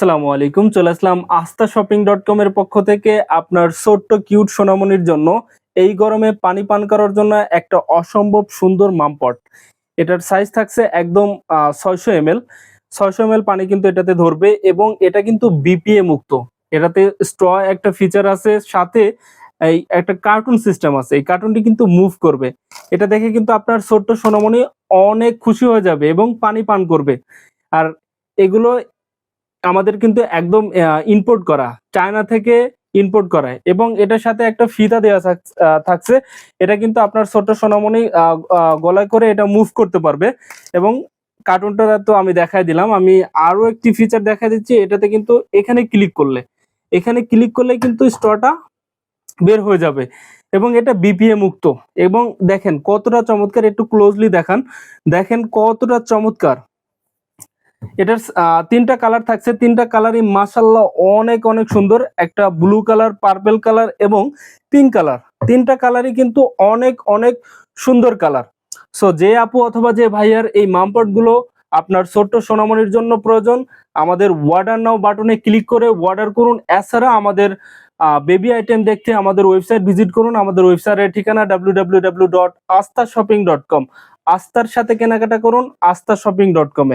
আসসালামু আলাইকুম। চলে আসলাম আস্থা শপিং.com এর পক্ষ থেকে আপনার ছোট্ট কিউট সোনামণির জন্য এই গরমে পানি পান করার জন্য একটা অসম্ভব সুন্দর মামপট। এটার সাইজ থাকছে একদম ৬০০ ml। ৬০০ ml পানি কিন্তু এটাতে ধরবে এবং এটা কিন্তু বিপিএ মুক্ত। এটাতে স্ট্র একটা ফিচার আছে, সাথে এই একটা কার্টুন সিস্টেম আছে। এই কার্টুনটি কিন্তু মুভ করবে। এটা দেখে কিন্তু আপনার ছোট্ট সোনামণি অনেক খুশি হয়ে যাবে এবং পানি পান করবে। আর এগুলো আমাদের কিন্তু একদম ইম্পোর্ট করা। চায়না থেকে ইম্পোর্ট করা এবং এটার সাথে একটা ফিতা দেয়া থাকছে। এটা কিন্তু আপনার ছোট্ট সোনামণি গলায় করে এটা মুভ করতে পারবে এবং কার্টুনটা তো আমি দেখায় দিলাম। আমি আরো একটি ফিচার দেখায় দিচ্ছি। এটাতে কিন্তু এখানে ক্লিক করলে কিন্তু স্ট্রটা বের হয়ে যাবে এবং এটা বিপিএ মুক্ত। এবং দেখেন কতটা চমৎকার, একটু ক্লোজলি দেখান। দেখেন কতটা চমৎকার। এটার ৩ টা কালার থাকছে। ৩ টা কালারই মাশাআল্লাহ অনেক, অনেক সুন্দর। একটা ব্লু কালার, পার্পল কালার এবং পিঙ্ক কালার। ৩ টা কালারই কিন্তু অনেক, অনেক সুন্দর কালার। সো যে আপু অথবা যে ভাইয়ার এই মামপট গুলো আপনার ছোট্ট সোনামণির জন্য প্রয়োজন, আমাদের অর্ডার নাও বাটনে ক্লিক করে অর্ডার করুন। এছাড়া আমাদের বেবি আইটেম দেখতে আমাদের ওয়েবসাইট ভিজিট করুন। আমাদের ওয়েবসাইটের ঠিকানা www.asthashoping.com। আস্থার সাথে কেনাকাটা করুন আস্থা শপিং.com এ।